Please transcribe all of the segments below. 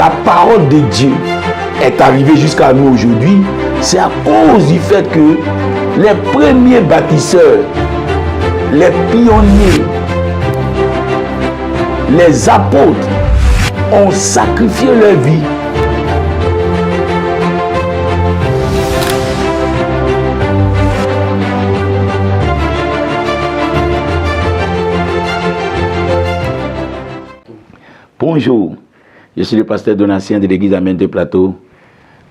la parole de Dieu est arrivée jusqu'à nous aujourd'hui, c'est à cause du fait que les premiers bâtisseurs, les pionniers, les apôtres ont sacrifié leur vie. Bonjour, je suis le pasteur Donatien de l'église Amen de Plateau,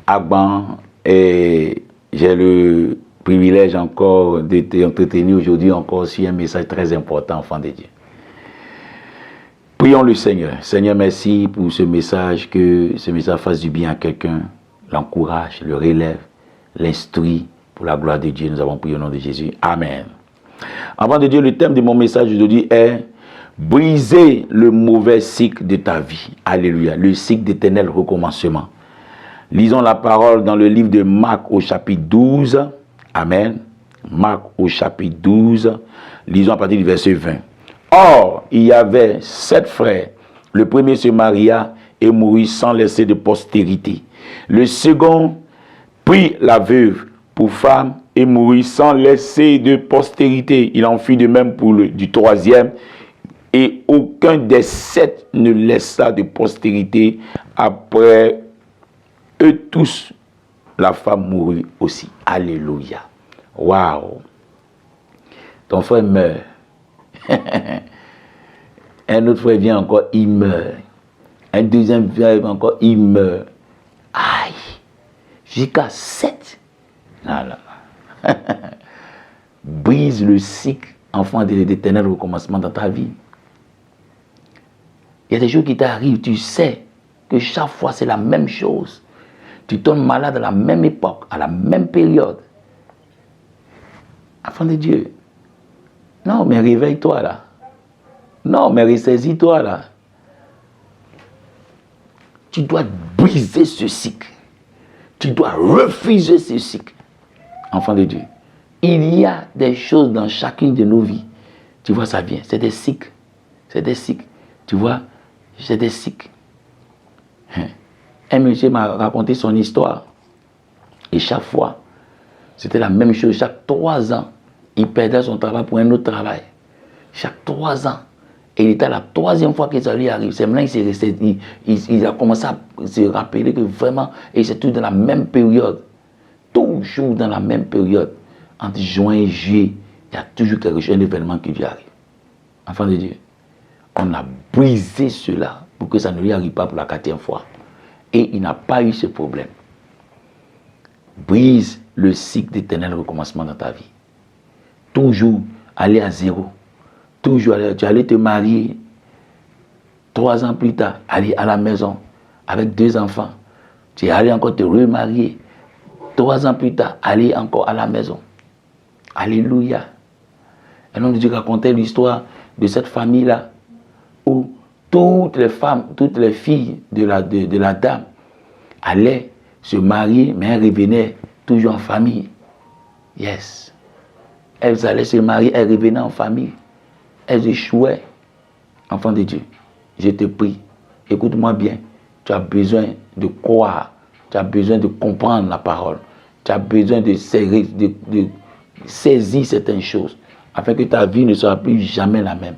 Agban, et j'ai le privilège encore de t'entretenir aujourd'hui encore sur un message très important, enfant de Dieu. Prions le Seigneur. Seigneur, merci pour ce message, que ce message fasse du bien à quelqu'un, l'encourage, le relève, l'instruit pour la gloire de Dieu. Nous avons prié au nom de Jésus. Amen. Enfant de Dieu, le thème de mon message aujourd'hui est briser le mauvais cycle de ta vie. Alléluia. Le cycle d'éternel recommencement. Lisons la parole dans le livre de Marc au chapitre 12. Amen. Marc au chapitre 12. Lisons à partir du verset 20. Or, il y avait 7 frères. Le premier se maria et mourut sans laisser de postérité. Le second prit la veuve pour femme et mourut sans laisser de postérité. Il en fit de même pour du troisième. Et aucun des 7 ne laissa de postérité. Après eux tous, la femme mourut aussi. Alléluia. Waouh. Ton frère meurt. Un autre frère vient encore, il meurt. Un deuxième vient encore, il meurt. Aïe. Jusqu'à 7. Voilà. Brise le cycle, enfant de l'éternel recommencement dans ta vie. Il y a des choses qui t'arrivent, tu sais que chaque fois c'est la même chose. Tu tombes malade à la même époque, à la même période. Enfant de Dieu. Non, mais réveille-toi là. Non, mais ressaisis-toi là. Tu dois briser ce cycle. Tu dois refuser ce cycle. Enfant de Dieu. Il y a des choses dans chacune de nos vies. Tu vois, ça vient. C'est des cycles. C'est des cycles. Tu vois, c'est des cycles. Un monsieur m'a raconté son histoire. Et chaque fois, c'était la même chose. Chaque 3 ans, il perdait son travail pour un autre travail. Chaque 3 ans. Et il était à la 3e fois que ça lui arrive. C'est maintenant qu'il a commencé à se rappeler que vraiment, et c'est tout dans la même période. Toujours dans la même période. Entre juin et juillet, il y a toujours quelque chose, un événement qui lui arrive. Enfant de Dieu. On a brisé cela pour que ça ne lui arrive pas pour la 4e fois. Et il n'a pas eu ce problème. Brise le cycle d'éternel recommencement dans ta vie. Toujours aller à zéro. Toujours aller, tu allais te marier 3 ans plus tard, aller à la maison avec 2 enfants. Tu es allé encore te remarier 3 ans plus tard, aller encore à la maison. Alléluia. Un homme de Dieu racontait l'histoire de cette famille-là où toutes les femmes, toutes les filles de la dame allaient se marier, mais elles revenaient toujours en famille. Yes. Elles allaient se marier, elles revenaient en famille. Elles échouaient. Enfant de Dieu, je te prie, écoute-moi bien. Tu as besoin de croire. Tu as besoin de comprendre la parole. Tu as besoin de saisir certaines choses afin que ta vie ne soit plus jamais la même.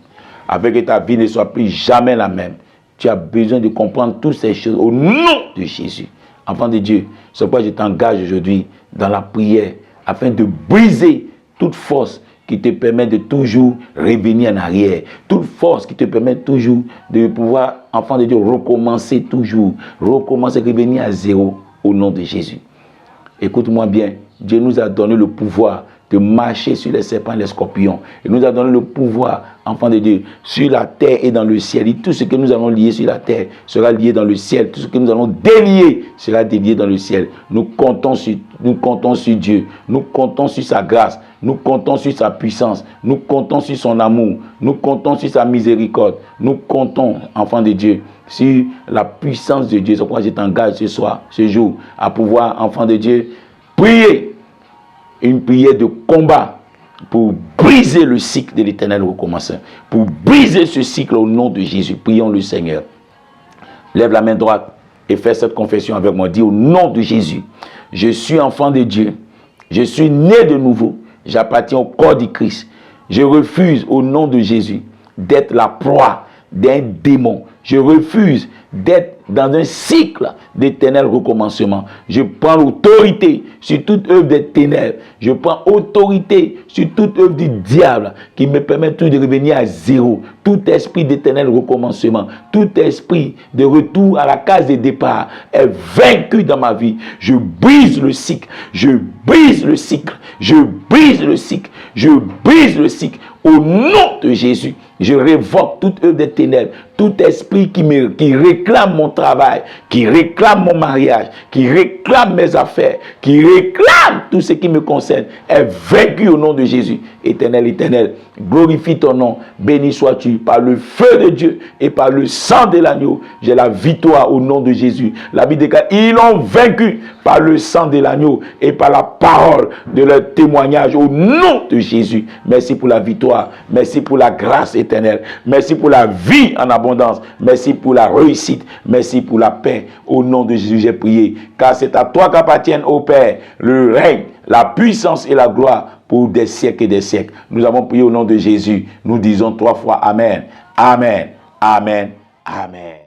Afin que ta vie ne soit plus jamais la même. Tu as besoin de comprendre toutes ces choses au nom de Jésus. Enfant de Dieu, c'est pourquoi je t'engage aujourd'hui dans la prière afin de briser toute force qui te permet de toujours revenir en arrière. Toute force qui te permet toujours de pouvoir, enfant de Dieu, recommencer toujours. Recommencer, revenir à zéro au nom de Jésus. Écoute-moi bien, Dieu nous a donné le pouvoir de marcher sur les serpents et les scorpions. Il nous a donné le pouvoir, enfant de Dieu, sur la terre et dans le ciel. Et tout ce que nous allons lier sur la terre sera lié dans le ciel. Tout ce que nous allons délier sera délié dans le ciel. Nous comptons sur Dieu. Nous comptons sur sa grâce. Nous comptons sur sa puissance. Nous comptons sur son amour. Nous comptons sur sa miséricorde. Nous comptons, enfant de Dieu, sur la puissance de Dieu. C'est pourquoi je t'engage ce soir, ce jour, à pouvoir, enfant de Dieu, prier une prière de combat pour briser le cycle de l'éternel recommencement. Pour briser ce cycle au nom de Jésus. Prions le Seigneur. Lève la main droite. et fais cette confession avec moi. Dis au nom de Jésus, je suis enfant de Dieu. Je suis né de nouveau. J'appartiens au corps du Christ. Je refuse au nom de Jésus d'être la proie d'un démon. Je refuse d'être dans un cycle d'éternel recommencement. Je prends l'autorité sur toute œuvre des ténèbres. Je prends autorité sur toute œuvre du diable qui me permet tout de revenir à zéro. Tout esprit d'éternel recommencement, tout esprit de retour à la case de départ est vaincu dans ma vie. Je brise le cycle. Je brise le cycle. Je brise le cycle. Je brise le cycle. Au nom de Jésus, je révoque toute œuvre des ténèbres, tout esprit qui réclame mon travail, qui réclame mon mariage, qui réclame mes affaires, qui réclame tout ce qui me concerne, est vaincu au nom de Jésus. Éternel, éternel, glorifie ton nom, béni sois-tu par le feu de Dieu et par le sang de l'agneau. J'ai la victoire au nom de Jésus. La Bible déclare, ils l'ont vaincu par le sang de l'agneau et par la parole de leur témoignage au nom de Jésus. Merci pour la victoire, merci pour la grâce éternelle, merci pour la vie en abondance, merci pour la réussite, merci pour la paix. Au nom de Jésus, j'ai prié, car c'est à toi qu'appartiennent, ô Père, le règne, la puissance et la gloire pour des siècles et des siècles. Nous avons prié au nom de Jésus. Nous disons 3 fois Amen, Amen, Amen, Amen.